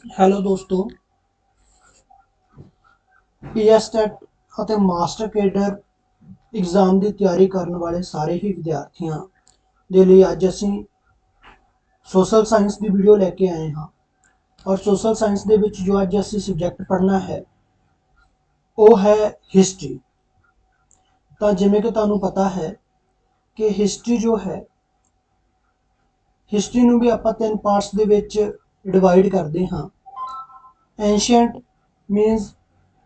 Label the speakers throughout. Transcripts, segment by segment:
Speaker 1: Hello ਦੋਸਤੋ, PSTET ਅਤੇ master cadre exam ਦੀ ਤਿਆਰੀ ਕਰਨ ਵਾਲੇ ਸਾਰੇ ਹੀ ਵਿਦਿਆਰਥੀਆਂ ਦੇ ਲਈ ਅੱਜ ਅਸੀਂ ਸੋਸ਼ਲ ਸਾਇੰਸ ਦੀ ਵੀਡੀਓ ਲੈ ਕੇ ਆਏ ਹਾਂ। ਔਰ ਸੋਸ਼ਲ ਸਾਇੰਸ ਦੇ ਵਿੱਚ ਜੋ ਅੱਜ ਅਸੀਂ ਸਬਜੈਕਟ ਪੜ੍ਹਨਾ ਹੈ ਉਹ ਹੈ ਹਿਸਟਰੀ। ਤਾਂ ਜਿਵੇਂ ਕਿ ਤੁਹਾਨੂੰ ਪਤਾ ਹੈ ਕਿ ਹਿਸਟਰੀ ਜੋ ਹੈ, ਹਿਸਟਰੀ ਨੂੰ ਵੀ ਆਪਾਂ ਤਿੰਨ ਪਾਰਟਸ ਦੇ ਵਿੱਚ ਡਿਵਾਈਡ ਕਰਦੇ ਹਾਂ। एंशियंट मीन्स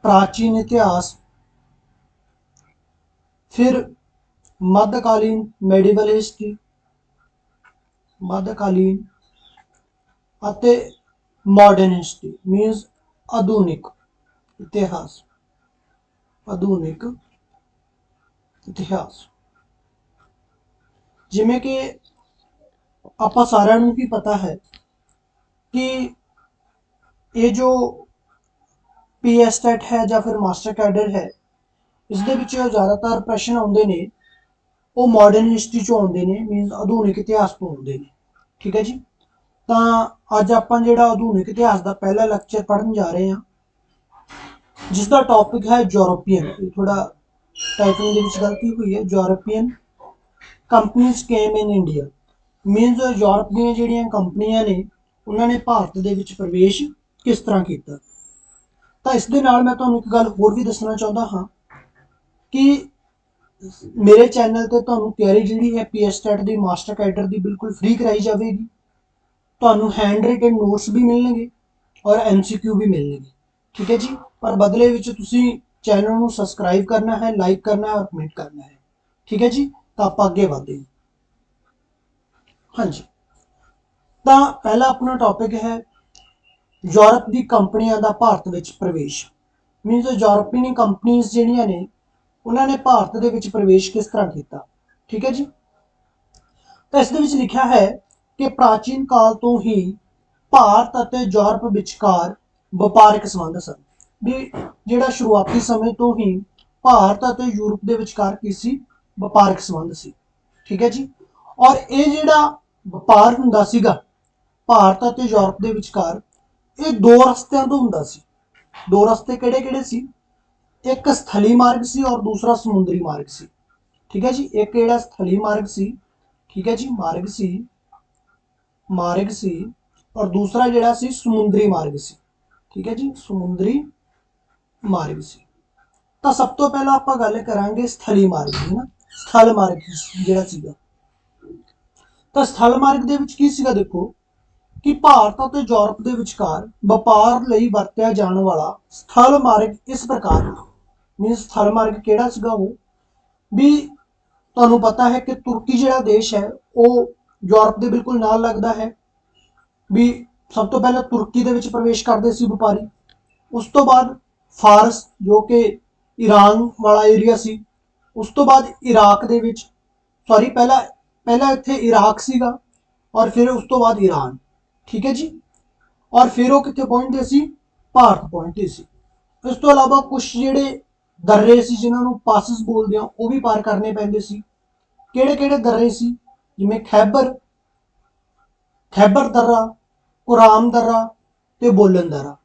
Speaker 1: प्राचीन इतिहास, फिर मध्यकालीन मेडिवल हिस्ट्री, मध्यकालीन ਅਤੇ मॉडर्न हिस्ट्री मीन्स आधुनिक इतिहास, आधुनिक इतिहास। जिमें कि ਆਪਾਂ ਸਾਰਿਆਂ ਨੂੰ ਹੀ ਪਤਾ ਹੈ कि ये जो पीएसटेट है ਜਾਂ ਫਿਰ ਮਾਸਟਰ ਕੈਡਰ ਹੈ, ਇਸ ਦੇ ਵਿੱਚ ਜ਼ਿਆਦਾਤਰ ਪ੍ਰਸ਼ਨ ਆਉਂਦੇ ਨੇ ਉਹ ਮਾਡਰਨ ਹਿਸਟਰੀ ਚੋਂ ਆਉਂਦੇ ਨੇ, ਮੀਨਸ ਆਧੁਨਿਕ ਇਤਿਹਾਸ ਤੋਂ ਆਉਂਦੇ ਨੇ। ਠੀਕ ਹੈ ਜੀ। ਤਾਂ ਅੱਜ ਆਪਾਂ ਜਿਹੜਾ ਆਧੁਨਿਕ ਇਤਿਹਾਸ ਦਾ ਪਹਿਲਾ ਲੈਕਚਰ ਪੜ੍ਹਨ ਜਾ ਰਹੇ ਹਾਂ, ਜਿਸ ਦਾ ਟੌਪਿਕ ਹੈ ਯੂਰੋਪੀਅਨ। ਥੋੜਾ ਟਾਈਪਿੰਗ ਦੇ ਵਿੱਚ ਗਲਤੀ ਹੋਈ ਹੈ। European companies came in India, means Europe ਦੀਆਂ ਜਿਹੜੀਆਂ ਕੰਪਨੀਆਂ ਨੇ ਉਹਨਾਂ ਨੇ ਭਾਰਤ ਦੇ ਵਿੱਚ ਪ੍ਰਵੇਸ਼ ਕਿਸ ਤਰ੍ਹਾਂ ਕੀਤਾ। ਤਾਂ ਇਸ ਦੇ ਨਾਲ ਮੈਂ ਤੁਹਾਨੂੰ ਇੱਕ ਗੱਲ ਹੋਰ ਵੀ ਦੱਸਣਾ ਚਾਹੁੰਦਾ ਹਾਂ ਕਿ ਮੇਰੇ ਚੈਨਲ ਤੇ ਤੁਹਾਨੂੰ ਤਿਆਰੀ ਜਿਹੜੀ ਹੈ ਪੀਐਸਟੈਟ ਦੀ ਮਾਸਟਰ ਕੈਡਰ ਦੀ ਬਿਲਕੁਲ ਫ੍ਰੀ ਕਰਾਈ ਜਾਵੇਗੀ। ਤੁਹਾਨੂੰ ਹੈਂਡ ਰਿਟਨ ਨੋਟਸ ਵੀ ਮਿਲਣਗੇ ਔਰ ਐਮਸੀਕਿਊ ਵੀ ਮਿਲਣਗੇ। ਠੀਕ ਹੈ ਜੀ। ਪਰ ਬਦਲੇ ਵਿੱਚ ਤੁਸੀਂ ਚੈਨਲ ਨੂੰ ਸਬਸਕ੍ਰਾਈਬ ਕਰਨਾ ਹੈ, ਲਾਈਕ ਕਰਨਾ ਹੈ ਔਰ ਕਮੈਂਟ ਕਰਨਾ ਹੈ। ਠੀਕ ਹੈ ਜੀ। ਤਾਂ ਆਪਾਂ ਅੱਗੇ ਵਧਦੇ ਹਾਂ। ਹਾਂਜੀ, ਤਾਂ ਪਹਿਲਾ ਆਪਣਾ ਟੌਪਿਕ ਹੈ ਯੂਰਪ ਦੀ ਕੰਪਨੀਆਂ ਦਾ ਭਾਰਤ ਵਿੱਚ ਪ੍ਰਵੇਸ਼। ਮੀਨਸ ਯੂਰਪੀਅਨ ਕੰਪਨੀਆਂ ਜਿਹੜੀਆਂ ਨੇ ਉਹਨਾਂ ਨੇ ਭਾਰਤ ਦੇ ਵਿੱਚ ਪ੍ਰਵੇਸ਼ ਕਿਸ ਤਰ੍ਹਾਂ ਕੀਤਾ। ਠੀਕ ਹੈ ਜੀ। ਤਾਂ ਇਸ ਦੇ ਵਿੱਚ ਲਿਖਿਆ ਹੈ ਕਿ ਪ੍ਰਾਚੀਨ ਕਾਲ ਤੋਂ ਹੀ ਭਾਰਤ ਅਤੇ ਯੂਰਪ ਵਿਚਕਾਰ ਵਪਾਰਕ ਸੰਬੰਧ ਸਨ। ਵੀ ਜਿਹੜਾ ਸ਼ੁਰੂਆਤੀ ਸਮੇਂ ਤੋਂ ਹੀ ਭਾਰਤ ਅਤੇ ਯੂਰਪ ਦੇ ਵਿਚਕਾਰ ਕੀ ਸੀ, ਵਪਾਰਕ ਸੰਬੰਧ ਸੀ। ਠੀਕ ਹੈ ਜੀ। ਔਰ ਇਹ ਜਿਹੜਾ ਵਪਾਰ ਹੁੰਦਾ ਸੀਗਾ ਭਾਰਤ ਅਤੇ ਯੂਰਪ ਦੇ ਵਿਚਕਾਰ, ਇਹ ਦੋ ਰਸਤਿਆਂ ਤੋਂ ਹੁੰਦਾ ਸੀ। ਦੋ ਰਸਤੇ ਕਿਹੜੇ ਕਿਹੜੇ ਸੀ? ਇੱਕ ਸਥਲੀ ਮਾਰਗ ਸੀ ਔਰ ਦੂਸਰਾ ਸਮੁੰਦਰੀ ਮਾਰਗ ਸੀ। ਠੀਕ ਹੈ ਜੀ। ਇੱਕ ਜਿਹੜਾ ਸਥਲੀ ਮਾਰਗ ਸੀ, ਠੀਕ ਹੈ ਜੀ, ਮਾਰਗ ਸੀ ਔਰ ਦੂਸਰਾ ਜਿਹੜਾ ਸੀ ਸਮੁੰਦਰੀ ਮਾਰਗ ਸੀ। ਠੀਕ ਹੈ ਜੀ, ਸਮੁੰਦਰੀ ਮਾਰਗ ਸੀ। ਤਾਂ ਸਭ ਤੋਂ ਪਹਿਲਾਂ ਆਪਾਂ ਗੱਲ ਕਰਾਂਗੇ ਸਥਲੀ ਮਾਰਗ ਦੀ ਨਾ। ਸਥਲ ਮਾਰਗ ਜਿਹੜਾ ਸੀਗਾ, ਤਾਂ ਸਥਲ ਮਾਰਗ ਦੇ ਵਿੱਚ ਕੀ ਸੀਗਾ? ਦੇਖੋ ਕਿ ਭਾਰਤ ਅਤੇ ਯੂਰਪ ਦੇ ਵਿਚਕਾਰ ਵਪਾਰ ਲਈ ਵਰਤਿਆ ਜਾਣ ਵਾਲਾ ਸਥਲ ਮਾਰਗ ਇਸ ਪ੍ਰਕਾਰ ਹੈ। ਮੀਨਸ ਸਥਲ ਮਾਰਗ ਕਿਹੜਾ ਸੀਗਾ? ਉਹ ਵੀ ਤੁਹਾਨੂੰ ਪਤਾ ਹੈ ਕਿ ਤੁਰਕੀ ਜਿਹੜਾ ਦੇਸ਼ ਹੈ ਉਹ ਯੂਰਪ ਦੇ ਬਿਲਕੁਲ ਨਾਲ ਲੱਗਦਾ ਹੈ। ਵੀ ਸਭ ਤੋਂ ਪਹਿਲਾਂ ਤੁਰਕੀ ਦੇ ਵਿੱਚ ਪ੍ਰਵੇਸ਼ ਕਰਦੇ ਸੀ ਵਪਾਰੀ। ਉਸ ਤੋਂ ਬਾਅਦ ਫਾਰਸ ਜੋ ਕਿ ਈਰਾਨ ਵਾਲਾ ਏਰੀਆ ਸੀ। ਉਸ ਤੋਂ ਬਾਅਦ ਇਰਾਕ ਦੇ ਵਿੱਚ, ਸੌਰੀ, ਪਹਿਲਾਂ ਇੱਥੇ ਇਰਾਕ ਸੀਗਾ ਔਰ ਫਿਰ ਉਸ ਤੋਂ ਬਾਅਦ ਈਰਾਨ। ਠੀਕ ਹੈ ਜੀ। ਔਰ ਫਿਰ ਉਹ ਕਿੱਥੇ ਪਹੁੰਚਦੇ ਸੀ? ਭਾਰਤ ਪਹੁੰਚਦੇ ਸੀ। ਇਸ ਤੋਂ ਇਲਾਵਾ ਕੁਝ ਜਿਹੜੇ ਦर्रे ਸੀ ਜਿਨ੍ਹਾਂ ਨੂੰ ਪਾਸਿਸ ਬੋਲਦੇ ਆ, ਉਹ ਵੀ ਪਾਰ ਕਰਨੇ ਪੈਂਦੇ ਸੀ। ਕਿਹੜੇ ਕਿਹੜੇ ਦर्रे ਸੀ? ਜਿਵੇਂ ਖੈਬਰ ਦर्रा, ਕੁਰਾਮ ਦर्रा ਤੇ ਬੋਲਨ ਦर्रा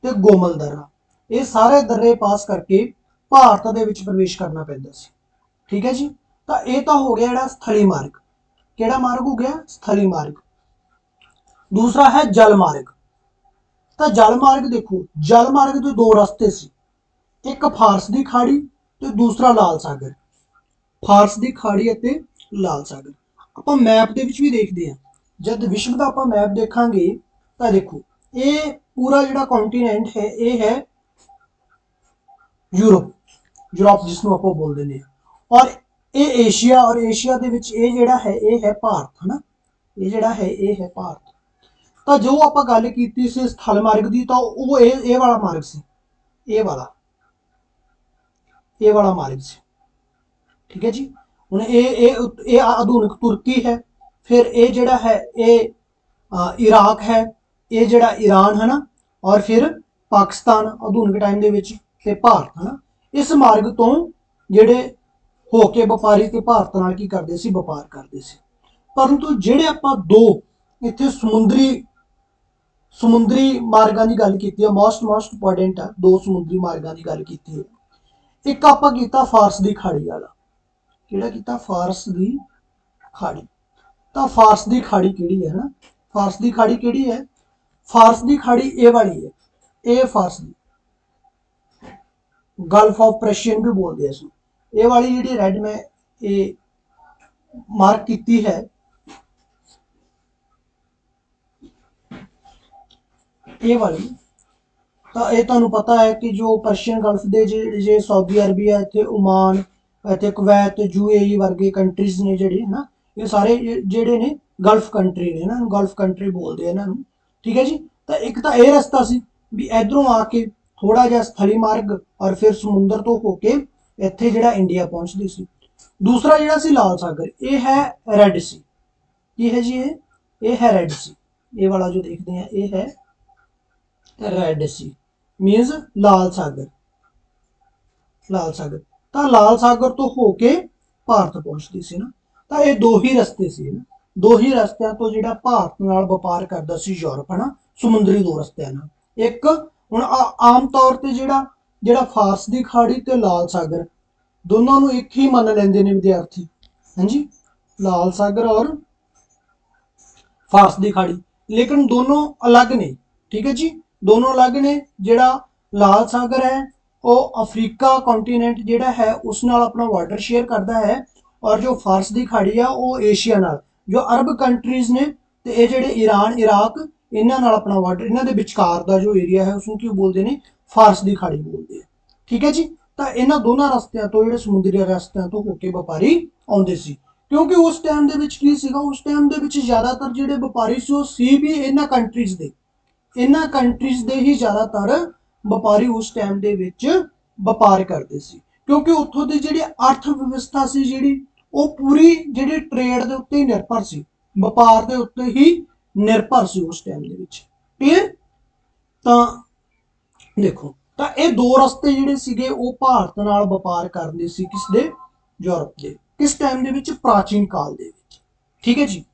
Speaker 1: ਤੇ ਗੋਮਲ ਦर्रा। ਇਹ ਸਾਰੇ दर्रे ਪਾਸ ਕਰਕੇ ਭਾਰਤ ਦੇ ਵਿੱਚ ਪ੍ਰਵੇਸ਼ ਕਰਨਾ ਪੈਂਦਾ ਸੀ। ਠੀਕ ਹੈ ਜੀ। ਤਾਂ ਇਹ ਤਾਂ ਹੋ ਗਿਆ ਜਿਹੜਾ ਸਥਲੀ ਮਾਰਗ। ਕਿਹੜਾ ਮਾਰਗ ਹੋ ਗਿਆ? ਸਥਲੀ ਮਾਰਗ। ਦੂਸਰਾ ਹੈ ਜਲ ਮਾਰਗ। ਤਾਂ ਜਲ ਮਾਰਗ ਦੇਖੋ, ਜਲ ਮਾਰਗ ਦੇ ਦੋ ਰਸਤੇ ਸੀ। ਇੱਕ ਫਾਰਸ ਦੀ ਖਾੜੀ ਤੇ ਦੂਸਰਾ ਲਾਲ ਸਾਗਰ। ਫਾਰਸ ਦੀ ਖਾੜੀ ਅਤੇ ਲਾਲ ਸਾਗਰ। ਆਪਾਂ ਮੈਪ ਦੇ ਵਿੱਚ ਵੀ ਦੇਖਦੇ ਹਾਂ। ਜਦ ਵਿਸ਼ਵ ਦਾ ਆਪਾਂ ਮੈਪ ਦੇਖਾਂਗੇ ਤਾਂ ਦੇਖੋ ਇਹ ਪੂਰਾ ਜਿਹੜਾ ਕੰਟੀਨੈਂਟ ਹੈ ਇਹ ਹੈ ਯੂਰਪ ਜਿਸਨੂੰ ਆਪਾਂ ਬੋਲਦੇ ਨੇ। ਔਰ ਇਹ ਏਸ਼ੀਆ, ਔਰ ਏਸ਼ੀਆ ਦੇ ਵਿੱਚ ਇਹ ਜਿਹੜਾ ਹੈ ਇਹ ਹੈ ਭਾਰਤ, ਹਨਾ। ਇਹ ਜਿਹੜਾ ਹੈ ਇਹ ਹੈ ਭਾਰਤ। ਤਾਂ ਜੋ ਆਪਾਂ ਗੱਲ ਕੀਤੀ ਸੀ ਸਥਲ ਮਾਰਗ ਦੀ, ਤਾਂ ਉਹ ਇਹ ਵਾਲਾ ਮਾਰਗ ਸੀ। ਇਹ ਵਾਲਾ ਮਾਰਗ ਸੀ। ਠੀਕ ਹੈ ਜੀ। ਹੁਣ ਇਹ ਆਧੁਨਿਕ ਤੁਰਕੀ ਹੈ। ਫਿਰ ਇਹ ਜਿਹੜਾ ਹੈ ਇਹ ਇਰਾਕ ਹੈ। ਇਹ ਜਿਹੜਾ ਈਰਾਨ ਹੈ ਨਾ, ਔਰ ਫਿਰ ਪਾਕਿਸਤਾਨ ਆਧੁਨਿਕ ਟਾਈਮ ਦੇ ਵਿੱਚ, ਤੇ ਭਾਰਤ, ਹਨਾ। ਇਸ ਮਾਰਗ ਤੋਂ ਜਿਹੜੇ ਹੋ ਕੇ ਵਪਾਰੀ ਤੇ ਭਾਰਤ ਨਾਲ ਕੀ ਕਰਦੇ ਸੀ? ਵਪਾਰ ਕਰਦੇ ਸੀ। ਪਰੰਤੂ ਜਿਹੜੇ ਆਪਾਂ ਦੋ ਇੱਥੇ ਸਮੁੰਦਰੀ ਮਾਰਗਾਂ ਦੀ ਗੱਲ ਕੀਤੀ ਹੈ, ਮੋਸਟ ਇੰਪੋਰਟੈਂਟ ਆ, ਦੋ ਸਮੁੰਦਰੀ ਮਾਰਗਾਂ ਦੀ ਗੱਲ ਕੀਤੀ ਹੈ। ਇੱਕ ਆਪਾਂ ਕੀਤਾ ਫਾਰਸ ਦੀ ਖਾੜੀ ਵਾਲਾ, ਕਿਹੜਾ ਕੀਤਾ, ਫਾਰਸ ਦੀ ਖਾੜੀ। ਤਾਂ ਫਾਰਸ ਦੀ ਖਾੜੀ ਕਿਹੜੀ ਹੈ ਨਾ, ਫਾਰਸ ਦੀ ਖਾੜੀ ਕਿਹੜੀ ਹੈ, ਫਾਰਸ ਦੀ ਖਾੜੀ ਇਹ ਵਾਲੀ ਹੈ, ਇਹ ਫਾਰਸ ਦੀ ਗਲਫ ਆਫ ਪ੍ਰੈਸ਼ੀਅਨ ਵੀ बोलते हैं, ये वाली जी रेड में ये मार्क की है, ये वाली। तो ये तुहानू पता है कि जो पर्शियन गल्फ के जे सऊदी अरबिया इत्थे ओमान इत्थे कुवैत यूएई वर्गे कंट्रीज ने जिहड़े है ना, ये सारे जिहड़े ने गल्फ कंट्री ने, इन्हां नूं गल्फ कंट्री बोलते हैं इन्हां नूं, ठीक है जी। तो एक तो यह रस्ता सी भी इधरों आके थोड़ा जिहा स्थली मार्ग और फिर समुंदर तो होके इत्थे जिहड़ा इंडिया पहुंचदी सी। दूसरा जिहड़ा सी लाल सागर, ये है रेड सी, ये है जी, ये है रेड सी, ये वाला जो देखते हैं ये है रेड सी, मीन्स लाल सागर, लाल सागर। तो लाल सागर तो होके भारत पहुंचती सी ना। तो ये दो ही रस्ते सी ना, दो ही रस्तियां तो जिहड़ा भारत नाल व्यापार करदा सी यूरोप है ना, समुद्री दो रस्तियां नाल। एक हुण आम तौर ते जिहड़ा फारस दी खाड़ी ते लाल सागर दोनों नूं एक ही मन लैंदे ने विद्यार्थी, हां जी, लाल सागर और फारस दी खाड़ी, लेकिन दोनों अलग ने, ठीक है जी, दोनों अलग ने। जिहड़ा लाल सागर है वो अफ्रीका कॉन्टीनेंट जिहड़ा है उस नाल अपना वाटर शेयर करता है, और जो फारस दी खाड़ी है वो एशिया नाल, जो अरब कंट्रीज ने ते ये जिहड़े ईरान इराक इन्हां नाल अपना वाटर, इन्हां दे विचकार दा जो एरिया है उसनूं की बोलते हैं, फारस दी खाड़ी बोलते हैं, ठीक है जी। तो इन्हां दोनों रस्तियां तो जिहड़े समुद्री रस्तियां तो होके व्यापारी आउंदे सी, क्योंकि उस टाइम दे विच की सीगा, उस टाइम दे विच ज़्यादातर जिहड़े व्यापारी सी वो सी भी इन्हां कंट्रीज दे, इन्हां कंट्रीज दे ही ज़्यादातर व्यापारी उस टाइम दे विच व्यापार करते सी, क्योंकि उत्थों दी जिहड़ी अर्थ व्यवस्था सी जिहड़ी वो पूरी जिहड़ी ट्रेड दे उत्ते ही निर्भर सी, व्यापार दे उत्ते ही निर्भर सी उस टाइम दे विच, क्लीयर। तां देखो, तो ये दो रस्ते जिहड़े सीगे वो भारत नाल व्यापार करदे सी, किसदे, यूरोप दे, किस टाइम दे विच, प्राचीन काल दे विच, ठीक है जी।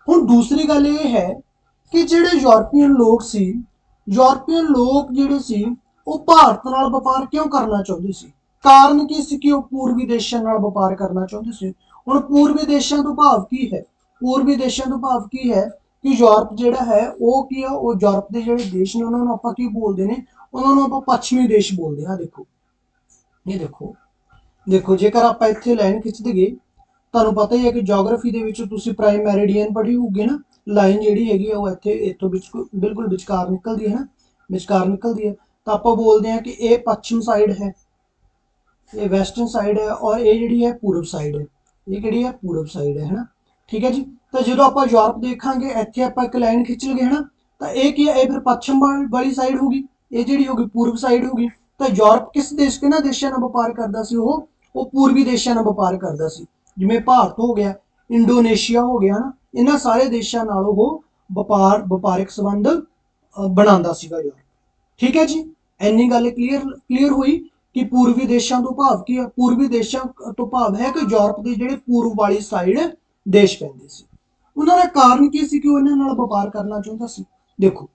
Speaker 1: हुण दूसरी गल ये है कि जिहड़े यूरोपियन लोग सी, यूरोपियन लोग जिहड़े सी वो भारत नाल व्यापार क्यों करना चाहुंदे सी, कारण की सी कि वो पूर्वी देशां नाल व्यापार करना चाहुंदे सी। हुण पूर्वी देशां तो भाव की है, पूर्वी देशां तो भाव की है कि यूरोप जिहड़ा है वो की है, वो यूरोप दे जिहड़े देश ने उन्हां नूं आपां की बोलदे ने, उन्हां नूं आपां पश्चिमी देश बोलदे हां। देखो ये देखो, देखो जेकर आप इत्थे लाइन खिच दईए, तुहानूं पता ही है कि जोग्राफी दे विच तुसीं प्राइम मैरिडियन पढ़ी होगी ना, लाइन जिहड़ी हैगी है वो इत्थे इत्थों बिल्कुल विचकार निकलदी है ना, विचकार निकलदी है। तो आपां बोलदे हां कि ये पश्चिम साइड है, ये वेस्टर्न साइड है, और ये जिहड़ी है पूरब साइड है, ये किहड़ी है, पूरब साइड है ना, ठीक है जी। तो जो आप यूरोप देखांगे इत्थे आपां एक लाइन खिच लगे है ना, तो ये की है, ये फिर पश्चिम वाली साइड होगी, ये जिहड़ी होगी पूरब साइड होगी। तो यूरोप किस देश के ना देशां नाल व्यापार करदा सी, वो पूर्वी देशां नाल व्यापार करदा सी, जिवें भारत हो गया, इंडोनेशिया हो गया ना, इन्हां सारे देशां नाल वो व्यापारिक संबंध बनांदा सीगा यूरोप, ठीक है जी। इन्नी गल क्लीयर हुई कि पूर्वी देशों तो भाव की है, पूर्वी देशों तो भाव है कि यूरोप के जिहड़े पूर्व वाली साइड देश पैंदे सी। उन्हां दा कारण की सी कि वो इन्हां नाल व्यापार करना चाहुंदा सी। देखो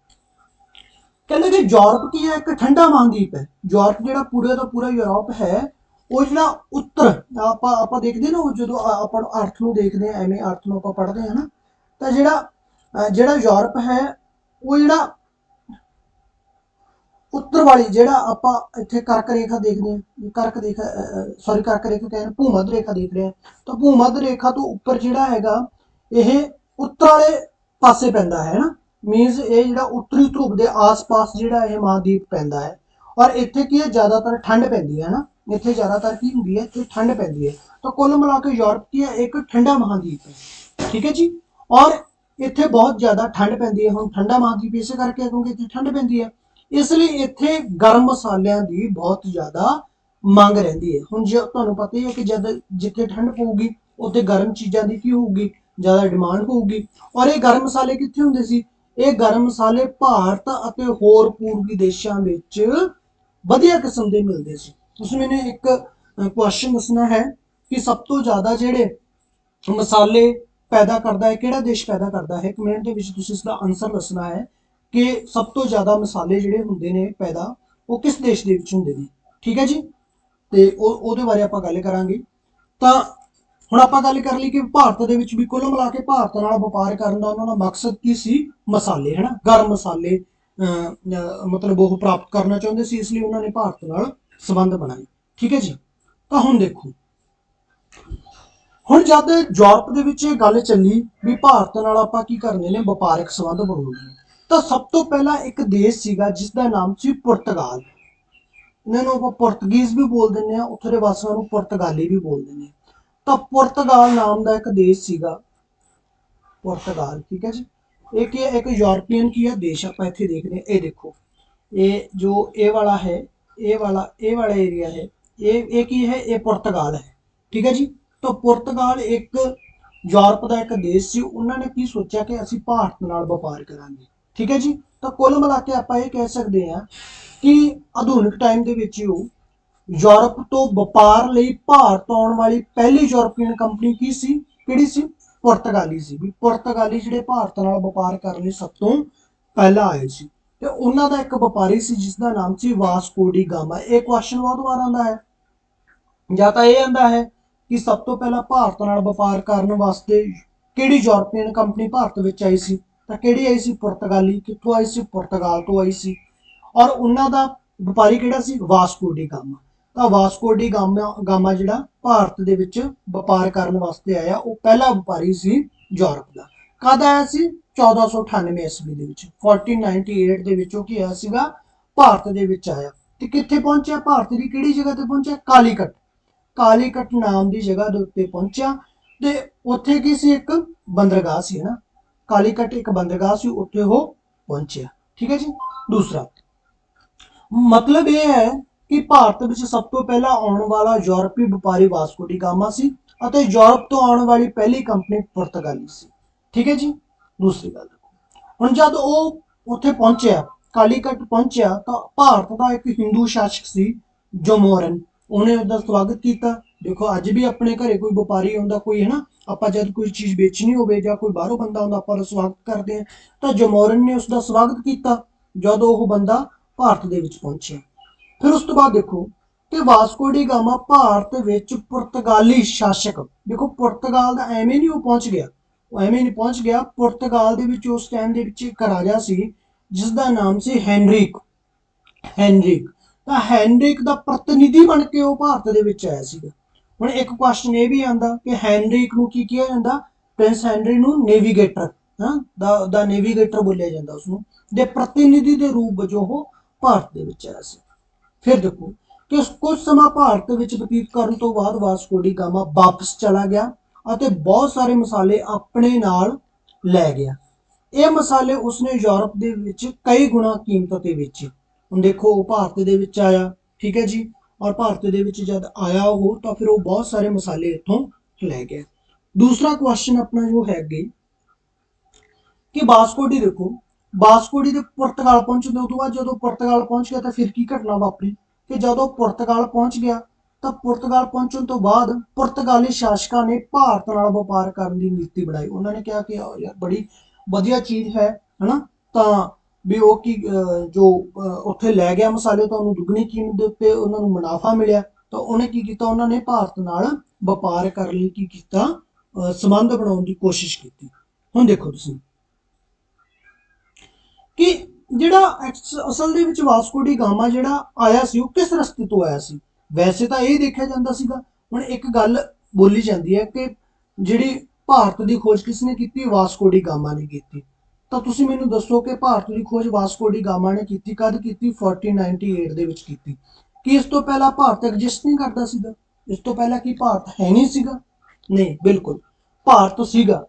Speaker 1: कहते कि यूरोप की है एक ठंडा महाद्वीप है, यूरोप जिहड़ा पूरे दा पूरा यूरोप है वो जिहड़ा उत्तर आपां देखदे ना, जो आपां अर्थ नूं देखदे हैं एवें अर्थ नूं आपां पढ़दे हैं ना, तो जिहड़ा यूरोप है वो जिहड़ा उत्तर वाली जिहड़ा आपां इत्थे कर्क रेखा देखदे हैं, कर्क रेखा कर्क रेखा कहने भूमध रेखा देख रहे हैं, तो भूमध रेखा तो उपर जिहड़ा हैगा यह उत्तर वाले पासे पैंदा है ना, मीनस ये जिहड़ा उत्तरी ध्रुव के आस पास जिहड़ा यह महाद्वीप पैंदा है, और इत्थे की है ज़्यादातर ठंड पैंदी है ना, इत्थे ज़्यादातर की हुंदी है, इत्थे ठंड पैंदी है। तो कुल मिला के यूरोप की है एक ठंडा महाद्वीप है, ठीक है जी। और इत्थे बहुत ज़्यादा ठंड पैंदी है, हुण ठंडा महाद्वीप इस करके क्योंकि इत्थे ठंड पैंदी है, इसलिए इत्थे गर्म मसालियां की बहुत ज़्यादा मंग रहिंदी है। हुण जो तुहानूं पता ही है कि जद जिथे ठंड पऊगी उत्थे गर्म चीज़ां की होगी, ज़्यादा डिमांड होगी, और ये गर्म मसाले कित्थे हुंदे सी, ये गर्म मसाले भारत अते होर पूर्वी देशां विच वधिया किस्म दे मिलदे सी। तुसीं मैनूं एक क्वेश्चन दसना है कि सब तो ज़्यादा जिहड़े मसाले पैदा करता है किहड़ा देश पैदा करता है, एक मिनट दे विच तुसीं इसदा आंसर दसना है कि सब तो ज़्यादा मसाले ਜਿਹੜੇ ਹੁੰਦੇ ਨੇ ਪੈਦਾ ਉਹ ਕਿਸ ਦੇਸ਼ ਦੇ ਵਿੱਚ ਹੁੰਦੇ ਨੇ। ਠੀਕ ਹੈ ਜੀ, ਤੇ ਉਹਦੇ ਬਾਰੇ ਆਪਾਂ ਗੱਲ ਕਰਾਂਗੇ। ਤਾਂ ਹੁਣ ਆਪਾਂ ਗੱਲ ਕਰ ਲਈ ਕਿ ਭਾਰਤ ਦੇ ਵਿੱਚ ਵੀ ਕੁੱਲ ਮਿਲਾ ਕੇ ਭਾਰਤ ਨਾਲ ਵਪਾਰ ਕਰਨ ਦਾ ਉਹਨਾਂ ਦਾ ਮਕਸਦ ਕੀ ਸੀ, ਮਸਾਲੇ, ਹੈ ਨਾ, ਗਰਮ ਮਸਾਲੇ ਮਤਲਬ ਉਹ ਪ੍ਰਾਪਤ ਕਰਨਾ ਚਾਹੁੰਦੇ ਸੀ, ਇਸ ਲਈ ਉਹਨਾਂ ਨੇ ਭਾਰਤ ਨਾਲ ਸੰਬੰਧ ਬਣਾਏ। ਠੀਕ ਹੈ ਜੀ। ਤਾਂ ਹੁਣ ਦੇਖੋ, ਹੁਣ ਜਦ ਯੂਰਪ ਦੇ ਵਿੱਚ ਇਹ ਗੱਲ ਚੱਲੀ ਵੀ ਭਾਰਤ ਨਾਲ ਆਪਾਂ ਕੀ ਕਰਨੇ ਨੇ, ਵਪਾਰਕ ਸੰਬੰਧ ਬਣਾਉਣੇ ਨੇ, ਤਾਂ ਸਭ ਤੋਂ ਪਹਿਲਾਂ ਇੱਕ ਦੇਸ਼ ਸੀਗਾ ਜਿਸ ਦਾ ਨਾਮ ਸੀ ਪੁਰਤਗਾਲ। ਇਹਨਾਂ ਨੂੰ ਆਪਾਂ ਪੁਰਤਗੀਜ਼ ਵੀ ਬੋਲ ਦਿੰਦੇ ਹਾਂ, ਉੱਥੇ ਦੇ ਵਾਸੀਆਂ ਨੂੰ ਪੁਰਤਗਾਲੀ ਵੀ ਬੋਲ ਦਿੰਦੇ ਹਾਂ। ਤਾਂ ਪੁਰਤਗਾਲ ਨਾਮ ਦਾ ਇੱਕ ਦੇਸ਼ ਸੀਗਾ, ਪੁਰਤਗਾਲ। ਠੀਕ ਹੈ ਜੀ। ਇਹ ਕੀ ਹੈ, ਇੱਕ ਯੂਰਪੀਅਨ ਕੀ ਹੈ ਦੇਸ਼। ਆਪਾਂ ਇੱਥੇ ਦੇਖਦੇ ਹਾਂ, ਇਹ ਦੇਖੋ, ਇਹ ਜੋ ਇਹ ਵਾਲਾ ਹੈ, ਇਹ ਵਾਲਾ ਏਰੀਆ ਹੈ, ਇਹ ਕੀ ਹੈ, ਇਹ ਪੁਰਤਗਾਲ ਹੈ। ਠੀਕ ਹੈ ਜੀ। ਤਾਂ ਪੁਰਤਗਾਲ ਇੱਕ ਯੂਰਪ ਦਾ ਇੱਕ ਦੇਸ਼ ਸੀ। ਉਹਨਾਂ ਨੇ ਕੀ ਸੋਚਿਆ ਕਿ ਅਸੀਂ ਭਾਰਤ ਨਾਲ ਵਪਾਰ ਕਰਾਂਗੇ। ਠੀਕ ਹੈ ਜੀ। ਤਾਂ ਕੁੱਲ ਮਿਲਾ ਕੇ ਆਪਾਂ ਇਹ ਕਹਿ ਸਕਦੇ ਹਾਂ ਕਿ ਆਧੁਨਿਕ ਟਾਈਮ ਦੇ ਵਿੱਚ ਉਹ ਯੂਰਪ ਤੋਂ ਵਪਾਰ ਲਈ ਭਾਰਤ ਆਉਣ ਵਾਲੀ ਪਹਿਲੀ ਯੂਰਪੀਅਨ ਕੰਪਨੀ ਕੀ ਸੀ, ਕਿਹੜੀ ਸੀ, ਪੁਰਤਗਾਲੀ ਸੀ। ਵੀ ਪੁਰਤਗਾਲੀ ਜਿਹੜੇ ਭਾਰਤ ਨਾਲ ਵਪਾਰ ਕਰਨ ਲਈ ਸਭ ਤੋਂ ਪਹਿਲਾਂ ਆਏ ਸੀ। ਤੇ ਉਹਨਾਂ ਦਾ ਇੱਕ ਵਪਾਰੀ ਸੀ ਜਿਸ ਦਾ ਨਾਮ ਸੀ ਵਾਸਕੋ ਡੀ ਗਾਮਾ। ਇਹ ਕੁਐਸਚਨ ਬਹੁਤ ਵਾਰ ਆਉਂਦਾ ਹੈ, ਜਾਂ ਤਾਂ ਇਹ ਆਉਂਦਾ ਹੈ ਕਿ ਸਭ ਤੋਂ ਪਹਿਲਾਂ ਭਾਰਤ ਨਾਲ ਵਪਾਰ ਕਰਨ ਵਾਸਤੇ ਕਿਹੜੀ ਯੂਰਪੀਅਨ ਕੰਪਨੀ ਭਾਰਤ ਵਿੱਚ ਆਈ ਸੀ, ਤਾਂ ਕਿਹੜੀ ਆਈ ਸੀ, ਪੁਰਤਗਾਲੀ। ਕਿੱਥੋਂ ਆਈ ਸੀ, ਪੁਰਤਗਾਲ ਤੋਂ ਆਈ ਸੀ। ਔਰ ਉਹਨਾਂ ਦਾ ਵਪਾਰੀ ਕਿਹੜਾ ਸੀ, ਵਾਸਕੋ ਡੀ ਗਾਮਾ। ਤਾਂ ਵਾਸਕੋ ਡੀ ਗਾਮਾ ਜਿਹੜਾ ਭਾਰਤ ਦੇ ਵਿੱਚ ਵਪਾਰ ਕਰਨ ਵਾਸਤੇ ਆਇਆ, ਉਹ ਪਹਿਲਾ ਵਪਾਰੀ ਸੀ ਯੂਰਪ ਦਾ। ਕਦ ਆਇਆ ਸੀ, 1498 ਈਸਵੀ ਦੇ ਵਿੱਚ, 1498 ਦੇ ਵਿੱਚ ਉਹ ਕੀ ਆਇਆ ਸੀਗਾ, ਭਾਰਤ ਦੇ ਵਿੱਚ ਆਇਆ। ਤੇ ਕਿੱਥੇ ਪਹੁੰਚਿਆ, ਭਾਰਤ ਦੀ ਕਿਹੜੀ ਜਗ੍ਹਾ ਤੇ ਪਹੁੰਚਿਆ, ਕਾਲੀਕਟ। ਕਾਲੀਕਟ ਨਾਮ ਦੀ ਜਗ੍ਹਾ ਦੇ ਉੱਤੇ ਪਹੁੰਚਿਆ। ਤੇ ਉੱਥੇ ਕੀ ਸੀ, ਇੱਕ ਬੰਦਰਗਾਹ ਸੀ, ਹੈ ਨਾ, ਕਾਲੀਕਟ ਇੱਕ ਬੰਦਰਗਾਹ ਸੀ, ਉੱਥੇ ਉਹ ਪਹੁੰਚਿਆ। ਠੀਕ ਹੈ ਜੀ। ਦੂਸਰਾ ਮਤਲਬ ਇਹ ਹੈ ਕਿ ਭਾਰਤ ਵਿੱਚ ਸਭ ਤੋਂ ਪਹਿਲਾਂ ਆਉਣ ਵਾਲਾ ਯੂਰਪੀ ਵਪਾਰੀ ਵਾਸਕੋ ਡੀ ਗਾਮਾ ਸੀ ਅਤੇ ਯੂਰਪ ਤੋਂ ਆਉਣ ਵਾਲੀ ਪਹਿਲੀ ਕੰਪਨੀ ਪੁਰਤਗਾਲੀ ਸੀ। ਠੀਕ ਹੈ ਜੀ। ਦੂਸਰੀ ਗੱਲ, ਹੁਣ ਜਦ ਉਹ ਉੱਥੇ ਪਹੁੰਚਿਆ, ਕਾਲੀਕਟ ਪਹੁੰਚਿਆ, ਤਾਂ ਭਾਰਤ ਦਾ ਇੱਕ ਹਿੰਦੂ ਸ਼ਾਸਕ ਸੀ ਜਮੋਰਨ, ਉਹਨੇ ਉਹਦਾ ਸਵਾਗਤ ਕੀਤਾ। ਦੇਖੋ ਅੱਜ ਵੀ ਆਪਣੇ ਘਰੇ ਕੋਈ ਵਪਾਰੀ ਆਉਂਦਾ, ਕੋਈ, ਹੈ ਨਾ, ਆਪਾਂ ਜਦ ਕੋਈ ਚੀਜ਼ ਵੇਚਣੀ ਹੋਵੇ ਜਾਂ ਕੋਈ ਬਾਹਰੋਂ ਬੰਦਾ ਆਉਂਦਾ, ਆਪਾਂ ਉਹਦਾ ਸਵਾਗਤ ਕਰਦੇ ਹਾਂ। ਤਾਂ ਜਮੋਰਨ ਨੇ ਉਸਦਾ ਸਵਾਗਤ ਕੀਤਾ ਜਦੋਂ ਉਹ ਬੰਦਾ ਭਾਰਤ ਦੇ ਵਿੱਚ ਪਹੁੰਚਿਆ। ਫਿਰ ਉਸ ਤੋਂ ਬਾਅਦ ਦੇਖੋ ਕਿ ਵਾਸਕੋ ਡੀ ਗਾਮਾ ਭਾਰਤ ਵਿੱਚ ਪੁਰਤਗਾਲੀ ਸ਼ਾਸਕ, ਦੇਖੋ ਪੁਰਤਗਾਲ ਦਾ ਐਵੇਂ ਨਹੀਂ ਉਹ ਪਹੁੰਚ ਗਿਆ, ਉਹ ਐਵੇਂ ਨਹੀਂ ਪਹੁੰਚ ਗਿਆ। ਪੁਰਤਗਾਲ ਦੇ ਵਿੱਚ ਉਸ ਟਾਈਮ ਦੇ ਵਿੱਚ ਇੱਕ ਰਾਜਾ ਸੀ ਜਿਸ ਦਾ ਨਾਮ ਸੀ ਹੈਨਰਿਕ। ਤਾਂ ਹੈਨਰਿਕ ਦਾ ਪ੍ਰਤੀਨਿਧੀ ਬਣ ਕੇ ਉਹ ਭਾਰਤ ਦੇ ਵਿੱਚ ਆਇਆ ਸੀਗਾ। ਹੁਣ ਇੱਕ ਕੁਐਸਚਨ ਇਹ ਵੀ ਆਉਂਦਾ ਕਿ ਹੈਨਰਿਕ ਨੂੰ ਕੀ ਕਿਹਾ ਜਾਂਦਾ, ਪ੍ਰਿੰਸ ਹੈਨਰੀ ਨੂੰ ਨੇਵੀਗੇਟਰ, ਦਾ ਨੇਵੀਗੇਟਰ ਬੋਲਿਆ ਜਾਂਦਾ ਉਸਨੂੰ, ਦੇ ਪ੍ਰਤੀਨਿਧੀ ਦੇ ਰੂਪ ਵਜੋਂ ਉਹ ਭਾਰਤ ਦੇ ਵਿੱਚ ਆਇਆ ਸੀ। ਫਿਰ ਦੇਖੋ ਕਿ ਕੁਝ ਸਮਾਂ ਭਾਰਤ ਵਿੱਚ ਬਤੀਤ ਕਰਨ ਤੋਂ ਬਾਅਦ ਵਾਸਕੋ ਡੀ ਗਾਮਾ ਵਾਪਸ ਚਲਾ ਗਿਆ ਅਤੇ ਬਹੁਤ ਸਾਰੇ ਮਸਾਲੇ ਆਪਣੇ ਨਾਲ ਲੈ ਗਿਆ। ਇਹ ਮਸਾਲੇ ਉਸਨੇ ਯੂਰਪ ਦੇ ਵਿੱਚ ਕਈ ਗੁਣਾ ਕੀਮਤ ਤੇ ਵੇਚੇ। ਹੁਣ ਦੇਖੋ ਉਹ ਭਾਰਤ ਦੇ ਵਿੱਚ ਆਇਆ, ਠੀਕ ਹੈ ਜੀ, ਔਰ ਭਾਰਤ ਦੇ ਵਿੱਚ ਜਦ ਆਇਆ ਉਹ, ਤਾਂ ਫਿਰ ਉਹ ਬਹੁਤ ਸਾਰੇ ਮਸਾਲੇ ਇੱਥੋਂ ਲੈ ਗਿਆ। ਦੂਸਰਾ ਕੁਐਸਚਨ ਆਪਣਾ ਜੋ ਹੈ ਅੱਗੇ ਕਿ ਵਾਸਕੋ ਡੀ, ਦੇਖੋ ਵਾਸਕੋ ਡੀ ਦੇ ਪੁਰਤਗਾਲ ਪਹੁੰਚਣ ਤੋਂ ਬਾਅਦ ਜਦੋਂ ਪੁਰਤਗਾਲ ਪਹੁੰਚ ਗਿਆ ਤਾਂ ਫਿਰ ਕੀ ਘਟਨਾ ਵਾਪਰੀ ਕਿ ਜਦੋਂ ਪੁਰਤਗਾਲ ਪਹੁੰਚ ਗਿਆ ਤਾਂ ਪੁਰਤਗਾਲ ਪਹੁੰਚਣ ਤੋਂ ਬਾਅਦ ਪੁਰਤਗਾਲੀ ਸ਼ਾਸਕਾਂ ਨੇ ਭਾਰਤ ਨਾਲ ਵਪਾਰ ਕਰਨ ਦੀ ਨੀਤੀ ਬਣਾਈ। ਉਹਨਾਂ ਨੇ ਕਿਹਾ ਕਿ ਯਾਰ ਬੜੀ ਵਧੀਆ ਚੀਜ਼ ਹੈ, ਹਨਾ, ਤਾਂ ਵੀ ਉਹ ਕੀ ਜੋ ਉੱਥੇ ਲੈ ਗਿਆ ਮਸਾਲੇ, ਤਾਂ ਉਹਨੂੰ ਦੁੱਗਣੀ ਕੀਮਤ ਦੇ ਉੱਤੇ ਉਹਨਾਂ ਨੂੰ ਮੁਨਾਫਾ ਮਿਲਿਆ। ਤਾਂ ਉਹਨੇ ਕੀ ਕੀਤਾ, ਉਹਨਾਂ ਨੇ ਭਾਰਤ ਨਾਲ ਵਪਾਰ ਕਰਨ ਲਈ ਕੀ ਕੀਤਾ, ਸੰਬੰਧ ਬਣਾਉਣ ਦੀ ਕੋਸ਼ਿਸ਼ ਕੀਤੀ। ਹੁਣ ਦੇਖੋ ਤੁਸੀਂ ਕਿ ਜਿਹੜਾ ਅਸਲ ਦੇ ਵਿੱਚ ਵਾਸਕੋ ਡੀ ਗਾਮਾ ਜਿਹੜਾ ਆਇਆ ਸੀ ਉਹ ਕਿਸ ਰਸਤੇ ਤੋਂ ਆਇਆ ਸੀ। ਵੈਸੇ ਤਾਂ ਇਹ ਦੇਖਿਆ ਜਾਂਦਾ ਸੀਗਾ, ਹੁਣ ਇੱਕ ਗੱਲ ਬੋਲੀ ਜਾਂਦੀ ਹੈ ਕਿ ਜਿਹੜੀ ਭਾਰਤ ਦੀ ਖੋਜ ਕਿਸਨੇ ਕੀਤੀ, ਵਾਸਕੋ ਡੀ ਗਾਮਾ ਨੇ ਕੀਤੀ। ਤਾਂ ਤੁਸੀਂ ਮੈਨੂੰ ਦੱਸੋ ਕਿ ਭਾਰਤ ਦੀ ਖੋਜ ਵਾਸਕੋ ਡੀ ਗਾਮਾ ਨੇ ਕੀਤੀ ਕਦ ਕੀਤੀ, 1498 ਦੇ ਵਿੱਚ ਕੀਤੀ। ਕੀ ਇਸ ਤੋਂ ਪਹਿਲਾਂ ਭਾਰਤ ਐਗਜ਼ਿਸਟ ਨਹੀਂ ਕਰਦਾ ਸੀਗਾ, ਇਸ ਤੋਂ ਪਹਿਲਾਂ ਕੀ ਭਾਰਤ ਹੈ ਨਹੀਂ ਸੀਗਾ, ਨਹੀਂ, ਬਿਲਕੁਲ ਭਾਰਤ ਸੀਗਾ।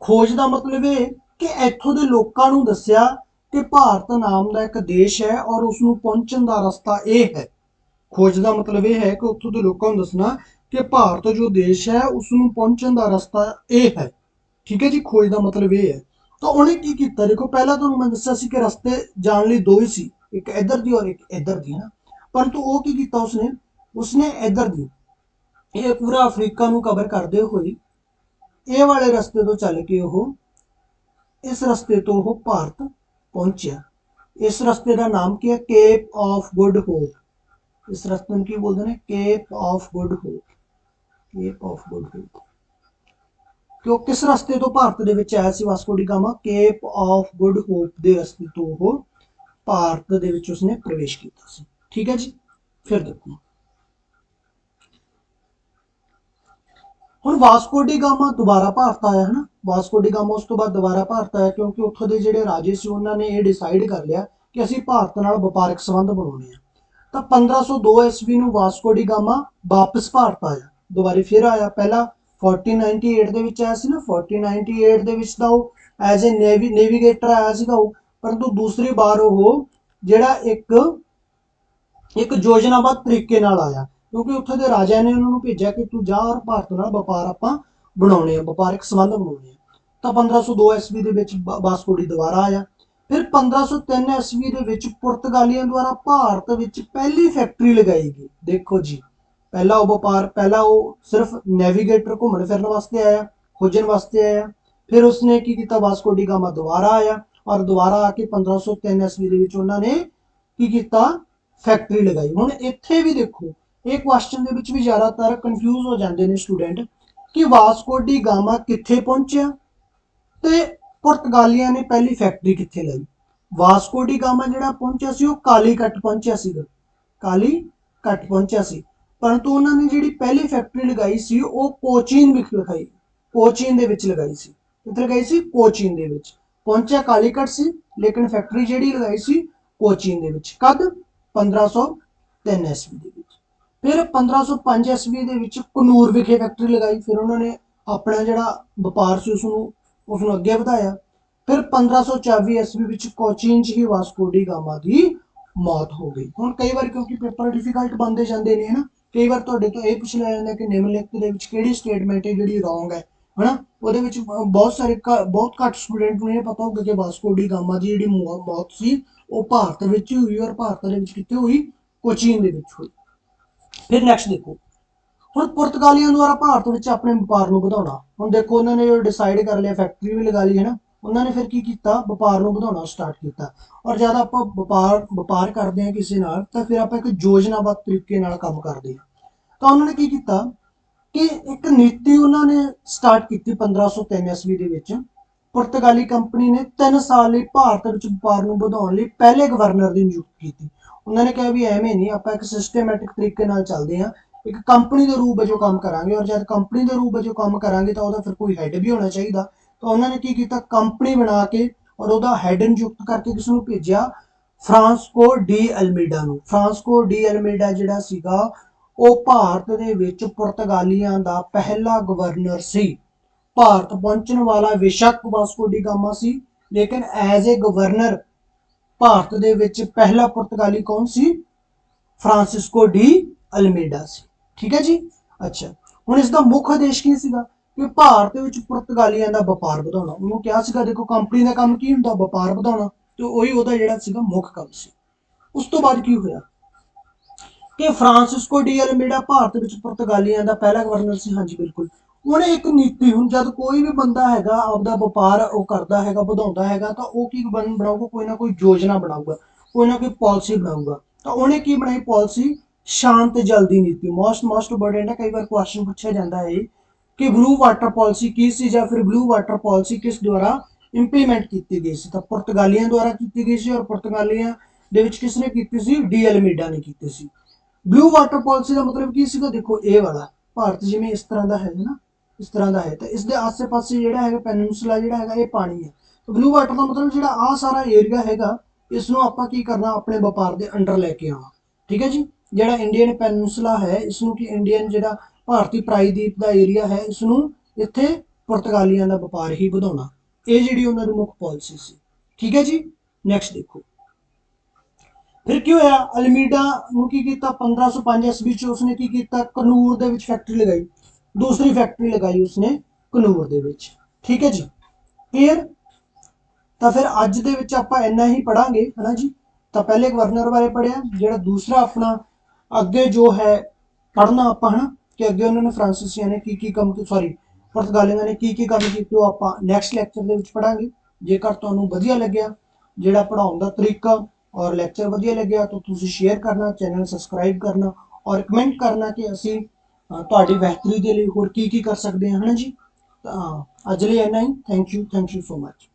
Speaker 1: ਖੋਜ ਦਾ ਮਤਲਬ ਇਹ ਕਿ ਇੱਥੋਂ ਦੇ ਲੋਕਾਂ ਨੂੰ ਦੱਸਿਆ ਕਿ ਭਾਰਤ ਨਾਮ ਦਾ ਇੱਕ ਦੇਸ਼ ਹੈ ਔਰ ਉਸ ਨੂੰ ਪਹੁੰਚਣ ਦਾ ਰਸਤਾ ਇਹ ਹੈ। ਖੋਜ ਦਾ ਮਤਲਬ ਇਹ ਹੈ ਕਿ ਉੱਥੋਂ ਦੇ ਲੋਕਾਂ ਨੂੰ ਦੱਸਣਾ ਕਿ ਭਾਰਤ ਜੋ ਦੇਸ਼ ਹੈ ਉਸ ਨੂੰ ਪਹੁੰਚਣ ਦਾ ਰਸਤਾ ਇਹ ਹੈ। ਠੀਕ ਹੈ ਜੀ, ਖੋਜ ਦਾ ਮਤਲਬ ਇਹ ਹੈ। ਤਾਂ ਉਹਨੇ ਕੀ ਕੀਤਾ, ਦੇਖੋ ਪਹਿਲਾਂ ਤੁਹਾਨੂੰ ਮੈਂ ਦੱਸਿਆ ਸੀ ਕਿ ਰਸਤੇ ਜਾਣ ਲਈ ਦੋ ਹੀ ਸੀ, ਇੱਕ ਇੱਧਰ ਦੀ ਔਰ ਇੱਕ ਇੱਧਰ ਦੀ, ਨਾ, ਪਰੰਤੂ ਉਹ ਕੀ ਕੀਤਾ ਉਸਨੇ ਇੱਧਰ ਦੀ, ਇਹ ਪੂਰਾ ਅਫਰੀਕਾ ਨੂੰ ਕਵਰ ਕਰਦੇ ਹੋਏ ਇਹ ਵਾਲੇ ਰਸਤੇ ਤੋਂ ਚੱਲ ਕੇ ਉਹ ਇਸ ਰਸਤੇ ਤੋਂ ਉਹ ਭਾਰਤ पहुंचा। इस रस्ते का नाम की है केप ऑफ गुड होप। इस रस्ते ਨੂੰ ਕੀ ਬੋਲਦੇ ਨੇ Cape of Good Hope. Cape of Good Hope ਕਿਉਂ किस रस्ते तो भारत ਦੇ ਵਿੱਚ ਆਇਆ ਸੀ Vasco da Gama? Cape of Good Hope ਦੇ ਰਸਤੇ ਤੋਂ ਉਹ ਭਾਰਤ ਦੇ ਵਿੱਚ ਉਸਨੇ ਪ੍ਰਵੇਸ਼ ਕੀਤਾ ਸੀ। ਠੀਕ ਹੈ ਜੀ। ਫਿਰ ਦੇਖੋ ਹੁਣ ਵਾਸਕੋ ਡੀ ਗਾਮਾ ਦੁਬਾਰਾ ਭਾਰਤ ਆਇਆ ਹੈ ਨਾ। ਵਾਸਕੋ ਡੀ ਗਾਮਾ ਉਸ ਤੋਂ ਬਾਅਦ ਦੁਬਾਰਾ ਭਾਰਤ ਆਇਆ ਕਿਉਂਕਿ ਉੱਥੋਂ ਦੇ ਜਿਹੜੇ ਰਾਜੇ ਸੀ ਉਹਨਾਂ ਨੇ ਇਹ ਡਿਸਾਈਡ ਕਰ ਲਿਆ ਕਿ ਅਸੀਂ ਭਾਰਤ ਨਾਲ ਵਪਾਰਕ ਸੰਬੰਧ ਬਣਾਉਣੇ ਆ। ਤਾਂ 1502 ਈਸਵੀ ਨੂੰ ਵਾਸਕੋ ਡੀ ਗਾਮਾ ਵਾਪਸ ਭਾਰਤ ਆਇਆ, ਦੁਬਾਰਾ ਫਿਰ ਆਇਆ। ਪਹਿਲਾਂ 1498 ਦੇ ਵਿੱਚ ਆਇਆ ਸੀ ਨਾ, 1498 ਦੇ ਵਿੱਚ ਤਾਂ ਉਹ ਐਜ਼ ਏ ਨੇਵੀਗੇਟਰ ਆਇਆ ਸੀਗਾ ਉਹ, ਪਰੰਤੂ ਦੂਸਰੀ ਵਾਰ ਉਹ ਜਿਹੜਾ ਇੱਕ ਯੋਜਨਾਬੱਧ ਤਰੀਕੇ ਨਾਲ ਆਇਆ ਕਿਉਂਕਿ ਉੱਥੇ ਦੇ ਰਾਜਿਆਂ ਨੇ ਉਹਨਾਂ ਨੂੰ ਭੇਜਿਆ ਕਿ ਤੂੰ ਜਾ ਔਰ ਭਾਰਤ ਨਾਲ ਵਪਾਰ ਆਪਾਂ ਬਣਾਉਣੇ ਆ, ਵਪਾਰਕ ਸੰਬੰਧ ਬਣਾਉਣੇ ਆ। ਤਾਂ 1502 ਈਸਵੀ ਦੇ ਵਿੱਚ ਵਾਸਕੋ ਡੀ ਦੁਬਾਰਾ ਆਇਆ। ਫਿਰ 1503 ਈਸਵੀ ਦੇ ਵਿੱਚ ਪੁਰਤਗਾਲੀਆਂ ਦੁਆਰਾ ਭਾਰਤ ਵਿੱਚ ਪਹਿਲੀ ਫੈਕਟਰੀ ਲਗਾਈ ਗਈ। ਦੇਖੋ ਜੀ, ਪਹਿਲਾ ਉਹ ਸਿਰਫ ਨੈਵੀਗੇਟਰ ਘੁੰਮਣ ਫਿਰਨ ਵਾਸਤੇ ਆਇਆ, ਖੋਜਣ ਵਾਸਤੇ ਆਇਆ। ਫਿਰ ਉਸਨੇ ਕੀ ਕੀਤਾ, ਵਾਸਕੋ ਡੀ ਗਾਮਾ ਦੁਬਾਰਾ ਆਇਆ ਔਰ ਦੁਬਾਰਾ ਆ ਕੇ 1503 ਈਸਵੀ ਦੇ ਵਿੱਚ ਉਹਨਾਂ ਨੇ ਕੀ ਕੀਤਾ, ਫੈਕਟਰੀ ਲਗਾਈ। ਹੁਣ ਇੱਥੇ ਵੀ ਦੇਖੋ ਇਹ ਕੁਐਸਚਨ ਦੇ ਵਿੱਚ ਵੀ ਜ਼ਿਆਦਾਤਰ ਕਨਫਿਊਜ਼ ਹੋ ਜਾਂਦੇ ਨੇ ਸਟੂਡੈਂਟ ਕਿ ਵਾਸਕੋ ਡੀ ਗਾਮਾ ਕਿੱਥੇ ਪਹੁੰਚਿਆ ਤੇ ਪੁਰਤਗਾਲੀਆਂ ਨੇ ਪਹਿਲੀ ਫੈਕਟਰੀ ਕਿੱਥੇ ਲਾਈ। ਵਾਸਕੋ ਡੀ ਗਾਮਾ ਜਿਹੜਾ ਪਹੁੰਚਿਆ ਸੀ ਉਹ ਕਾਲੀਕਟ ਪਹੁੰਚਿਆ ਸੀਗਾ, ਕਾਲੀਕਟ ਪਹੁੰਚਿਆ ਸੀ, ਪਰੰਤੂ ਉਹਨਾਂ ਨੇ ਜਿਹੜੀ ਪਹਿਲੀ ਫੈਕਟਰੀ ਲਗਾਈ ਸੀ ਉਹ ਕੋਚੀਨ ਵਿੱਚ ਲਗਾਈ, ਕੋਚੀਨ ਦੇ ਵਿੱਚ ਲਗਾਈ ਸੀ। ਕਿੱਥੇ ਲਗਾਈ ਸੀ? ਕੋਚੀਨ ਦੇ ਵਿੱਚ। ਪਹੁੰਚਿਆ ਕਾਲੀਕਟ ਸੀ ਲੇਕਿਨ ਫੈਕਟਰੀ ਜਿਹੜੀ ਲਗਾਈ ਸੀ ਕੋਚੀਨ ਦੇ ਵਿੱਚ। ਕਦ? 1503 ਈਸਵੀ ਦੇ ਵਿੱਚ। ਫਿਰ 1505 ਈਸਵੀ ਦੇ ਵਿੱਚ ਕਨੂਰ ਵਿਖੇ ਫੈਕਟਰੀ ਲਗਾਈ। ਫਿਰ ਉਹਨਾਂ ਨੇ ਆਪਣਾ ਜਿਹੜਾ ਵਪਾਰ ਸੀ ਉਸਨੂੰ ਅੱਗੇ ਵਧਾਇਆ। ਫਿਰ 1524 ਈਸਵੀ ਵਿੱਚ ਕੋਚੀਨ 'ਚ ਹੀ ਵਾਸਕੋ ਡੀ ਗਾਮਾ ਦੀ ਮੌਤ ਹੋ ਗਈ। ਹੁਣ ਕਈ ਵਾਰ ਕਿਉਂਕਿ ਪੇਪਰ ਡਿਫਿਕਲਟ ਬਣਦੇ ਜਾਂਦੇ ਨੇ ਹਨਾ, ਕਈ ਵਾਰ ਤੁਹਾਡੇ ਤੋਂ ਇਹ ਪੁੱਛ ਲਿਆ ਜਾਂਦਾ ਕਿ ਨਿਮਨਲਿਖਤ ਦੇ ਵਿੱਚ ਕਿਹੜੀ ਸਟੇਟਮੈਂਟ ਹੈ ਜਿਹੜੀ ਰੋਂਗ ਹੈ ਹਨਾ। ਉਹਦੇ ਵਿੱਚ ਬਹੁਤ ਘੱਟ ਸਟੂਡੈਂਟ ਨੂੰ ਇਹ ਪਤਾ ਹੋਊਗਾ ਕਿ ਵਾਸਕੋ ਡੀ ਗਾਮਾ ਦੀ ਜਿਹੜੀ ਮੌਤ ਸੀ ਉਹ ਭਾਰਤ ਵਿੱਚ ਹੋਈ ਔਰ ਭਾਰਤ ਦੇ ਵਿੱਚ ਕਿੱਥੇ ਹੋਈ? ਕੋਚੀਨ ਦੇ ਵਿੱਚ ਹੋਈ। ਫਿਰ ਨੈਕਸਟ ਦੇਖੋ ਹੁਣ ਪੁਰਤਗਾਲੀਆਂ ਦੁਆਰਾ ਭਾਰਤ ਵਿੱਚ ਆਪਣੇ ਵਪਾਰ ਨੂੰ ਵਧਾਉਣਾ। ਹੁਣ ਦੇਖੋ ਉਹਨਾਂ ਨੇ ਜੋ ਡਿਸਾਈਡ ਕਰ ਲਿਆ, ਫੈਕਟਰੀ ਵੀ ਲਗਾ ਲਈ ਹੈ ਨਾ, ਉਹਨਾਂ ਨੇ ਫਿਰ ਕੀ ਕੀਤਾ, ਵਪਾਰ ਨੂੰ ਵਧਾਉਣਾ ਸਟਾਰਟ ਕੀਤਾ। ਔਰ ਜਦ ਆਪਾਂ ਵਪਾਰ ਕਰਦੇ ਹਾਂ ਕਿਸੇ ਨਾਲ ਤਾਂ ਫਿਰ ਆਪਾਂ ਇੱਕ ਯੋਜਨਾਬੱਧ ਤਰੀਕੇ ਨਾਲ ਕੰਮ ਕਰਦੇ ਹਾਂ। ਤਾਂ ਉਹਨਾਂ ਨੇ ਕੀ ਕੀਤਾ ਕਿ ਇੱਕ ਨੀਤੀ ਉਹਨਾਂ ਨੇ ਸਟਾਰਟ ਕੀਤੀ 1503 ਈਸਵੀ ਦੇ ਵਿੱਚ। ਪੁਰਤਗਾਲੀ ਕੰਪਨੀ ਨੇ 3 ਸਾਲ ਲਈ ਭਾਰਤ ਵਿੱਚ ਵਪਾਰ ਨੂੰ ਵਧਾਉਣ ਲਈ ਪਹਿਲੇ ਗਵਰਨਰ ਦੀ ਨਿਯੁਕਤੀ ਕੀਤੀ। ਉਹਨਾਂ ਨੇ ਕਿਹਾ ਵੀ ਐਵੇਂ ਨਹੀਂ, ਆਪਾਂ ਇੱਕ ਸਿਸਟਮੈਟਿਕ ਤਰੀਕੇ ਨਾਲ ਚੱਲਦੇ ਹਾਂ, ਇੱਕ ਕੰਪਨੀ ਦੇ ਰੂਪ ਵਜੋਂ ਕੰਮ ਕਰਾਂਗੇ। ਔਰ ਜਦ ਕੰਪਨੀ ਦੇ ਰੂਪ ਵਜੋਂ ਕੰਮ ਕਰਾਂਗੇ ਤਾਂ ਉਹਦਾ ਫਿਰ ਕੋਈ ਹੈੱਡ ਵੀ ਹੋਣਾ ਚਾਹੀਦਾ। ਤਾਂ ਉਹਨਾਂ ਨੇ ਕੀ ਕੀਤਾ, ਕੰਪਨੀ ਬਣਾ ਕੇ ਔਰ ਉਹਦਾ ਹੈੱਡ ਨਿਯੁਕਤ ਕਰਕੇ ਕਿਸ ਨੂੰ ਭੇਜਿਆ? ਫਰਾਂਸਕੋ ਡੀ ਅਲਮੀਡਾ ਨੂੰ। ਫਰਾਂਸਕੋ ਡੀ ਅਲਮੀਡਾ ਜਿਹੜਾ ਸੀਗਾ ਉਹ ਭਾਰਤ ਦੇ ਵਿੱਚ ਪੁਰਤਗਾਲੀਆਂ ਦਾ ਪਹਿਲਾ ਗਵਰਨਰ ਸੀ। ਭਾਰਤ ਪਹੁੰਚਣ ਵਾਲਾ ਬੇਸ਼ੱਕ ਵਾਸਕੋ ਡੀ ਗਾਮਾ ਸੀ ਲੇਕਿਨ ਐਜ਼ ਏ ਗਵਰਨਰ ਭਾਰਤ ਦੇ ਵਿੱਚ ਪਹਿਲਾ ਪੁਰਤਗਾਲੀ ਕੌਣ ਸੀ? ਫਰਾਂਸਿਸਕੋ ਡੀ ਅਲਮੀਡਾ ਸੀ। ਠੀਕ ਹੈ ਜੀ। ਅੱਛਾ, ਹੁਣ ਇਸ ਦਾ ਮੁੱਖ ਉਦੇਸ਼ ਕੀ ਸੀਗਾ ਕਿ ਭਾਰਤ ਵਿੱਚ ਪੁਰਤਗਾਲੀਆਂ ਦਾ ਵਪਾਰ ਵਧਾਉਣਾ। ਉਹਨੂੰ ਕਿਹਾ ਸੀਗਾ, ਦੇਖੋ ਕੰਪਨੀ ਦਾ ਕੰਮ ਕੀ ਹੁੰਦਾ? ਵਪਾਰ ਵਧਾਉਣਾ, ਤੇ ਉਹੀ ਉਹਦਾ ਜਿਹੜਾ ਸੀਗਾ ਮੁੱਖ ਕੰਮ ਸੀ। ਉਸ ਤੋਂ ਬਾਅਦ ਕੀ ਹੋਇਆ ਕਿ ਫਰਾਂਸਿਸਕੋ ਡੀ ਅਲਮੀਡਾ ਭਾਰਤ ਵਿੱਚ ਪੁਰਤਗਾਲੀਆਂ ਦਾ ਪਹਿਲਾ ਗਵਰਨਰ ਸੀ। ਹਾਂਜੀ ਬਿਲਕੁਲ। ਉਹਨੇ ਇੱਕ ਨੀਤੀ, ਹੁਣ ਜਦ ਕੋਈ ਵੀ ਬੰਦਾ ਹੈਗਾ ਆਪਦਾ ਵਪਾਰ ਉਹ ਕਰਦਾ ਹੈਗਾ, ਵਧਾਉਂਦਾ ਹੈਗਾ, ਤਾਂ ਉਹ ਕੀ ਬਣਾਊਗਾ? ਕੋਈ ਨਾ ਕੋਈ ਯੋਜਨਾ ਬਣਾਊਗਾ, ਕੋਈ ਨਾ ਕੋਈ ਪਾਲਿਸੀ ਬਣਾਊਗਾ। ਤਾਂ ਉਹਨੇ ਕੀ ਬਣਾਈ ਪਾਲਿਸੀ? ਸ਼ਾਂਤ ਜਲ ਦੀ ਨੀਤੀ। ਮੋਸਟ ਇੰਪੋਰਟੈਂਟ ਹੈ, ਕਈ ਵਾਰ ਕੁਐਸਚਨ ਪੁੱਛਿਆ ਜਾਂਦਾ ਹੈ ਕਿ ਬਲੂ ਵਾਟਰ ਪਾਲਿਸੀ ਕੀ ਸੀ ਜਾਂ ਫਿਰ ਬਲੂ ਵਾਟਰ ਪਾਲਿਸੀ ਕਿਸ ਦੁਆਰਾ ਇੰਪਲੀਮੈਂਟ ਕੀਤੀ ਗਈ ਸੀ? ਤਾਂ ਪੁਰਤਗਾਲੀਆਂ ਦੁਆਰਾ ਕੀਤੀ ਗਈ ਸੀ। ਔਰ ਪੁਰਤਗਾਲੀਆਂ ਦੇ ਵਿੱਚ ਕਿਸ ਨੇ ਕੀਤੀ ਸੀ? ਡੀ ਅਲਮੀਡਾ ਨੇ ਕੀਤੀ ਸੀ। ਬਲੂ ਵਾਟਰ ਪਾਲਿਸੀ ਦਾ ਮਤਲਬ ਕੀ ਸੀਗਾ? ਦੇਖੋ ਇਹ ਵਾਲਾ ਭਾਰਤ ਜਿਵੇਂ ਇਸ ਤਰ੍ਹਾਂ ਦਾ ਹੈ ਨਾ, ਇਸ ਤਰ੍ਹਾਂ ਦਾ ਹੈ, ਤਾਂ ਇਸ ਦੇ ਆਸੇ-ਪਾਸੇ ਜਿਹੜਾ ਹੈਗਾ ਪੈਨਿਨਸੂਲਾ ਜਿਹੜਾ ਹੈਗਾ ਇਹ ਪਾਣੀ ਹੈ। ਬਲੂ ਵਾਟਰ ਦਾ ਮਤਲਬ ਜਿਹੜਾ ਆਹ ਸਾਰਾ ਏਰੀਆ ਹੈਗਾ ਇਸ ਨੂੰ ਆਪਾਂ ਕੀ ਕਰਨਾ? ਆਪਣੇ ਵਪਾਰ ਦੇ ਅੰਡਰ ਲੈ ਕੇ ਆਉਣਾ। ਠੀਕ ਹੈ ਜੀ। ਜਿਹੜਾ ਇੰਡੀਅਨ ਪੈਨਿਨਸੂਲਾ ਹੈ ਇਸ ਨੂੰ ਕੀ ਇੰਡੀਅਨ ਜਿਹੜਾ ਭਾਰਤੀ ਪ੍ਰਾਇਦੀਪ ਦਾ ਏਰੀਆ ਹੈ ਇਸ ਨੂੰ ਇੱਥੇ ਪੁਰਤਗਾਲੀਆਂ ਦਾ ਵਪਾਰ ਹੀ ਵਧਾਉਣਾ। ਇਹ ਜਿਹੜੀ ਉਹਨਾਂ ਦੀ ਮੁੱਖ ਪਾਲਿਸੀ ਸੀ। ਠੀਕ ਹੈ ਜੀ। ਨੈਕਸਟ ਦੇਖੋ ਫਿਰ ਕੀ ਹੋਇਆ? ਅਲਮੀਡਾ ਨੂੰ ਕੀ ਕੀਤਾ? 1505 ਈਸਵੀ ਚ ਉਸਨੇ ਕੀ ਕੀਤਾ? ਕਨੂਰ ਦੇ ਵਿੱਚ ਫੈਕਟਰੀ ਲਗਾਈ, ਦੂਸਰੀ ਫੈਕਟਰੀ ਲਗਾਈ ਉਸਨੇ ਕਨੂਰ ਦੇ ਵਿੱਚ। ਠੀਕ ਹੈ ਜੀ। ਕਲੀਅਰ? ਤਾਂ ਫਿਰ ਅੱਜ ਦੇ ਵਿੱਚ ਆਪਾਂ ਇੰਨਾ ਹੀ ਪੜਾਂਗੇ ਹੈ ਨਾ ਜੀ। ਤਾਂ ਪਹਿਲੇ ਗਵਰਨਰ ਬਾਰੇ ਪੜਿਆ, ਜਿਹੜਾ ਦੂਸਰਾ ਆਪਣਾ ਅੱਗੇ ਜੋ ਹੈ ਪੜਨਾ ਆਪਾਂ ਹੈ ਕਿ ਅੱਗੇ ਉਹਨਾਂ ਨੇ ਫਰਾਂਸੀਸੀਆਂ ਨੇ ਕੀ ਕੰਮ ਪੁਰਤਗਾਲੀਆਂ ਨੇ ਕੀ ਕੰਮ ਕੀਤੇ ਉਹ ਆਪਾਂ ਨੈਕਸਟ ਲੈਕਚਰ ਦੇ ਵਿੱਚ ਪੜਾਂਗੇ। ਜੇਕਰ ਤੁਹਾਨੂੰ ਵਧੀਆ ਲੱਗਿਆ ਜਿਹੜਾ ਪੜਾਉਣ ਦਾ ਤਰੀਕਾ ਔਰ ਲੈਕਚਰ ਵਧੀਆ ਲੱਗਿਆ ਤਾਂ ਤੁਸੀਂ ਸ਼ੇਅਰ ਕਰਨਾ, ਚੈਨਲ ਸਬਸਕ੍ਰਾਈਬ ਕਰਨਾ ਔਰ ਕਮੈਂਟ ਕਰਨਾ ਕਿ ਅਸੀਂ ਤੁਹਾਡੀ ਬਿਹਤਰੀ ਦੇ ਲਈ ਹੋਰ ਕੀ ਕੀ ਕਰ ਸਕਦੇ ਹਾਂ, ਹੈ ਨਾ ਜੀ। ਤਾਂ ਅੱਜ ਲਈ ਇੰਨਾ ਹੀ। Thank you so much.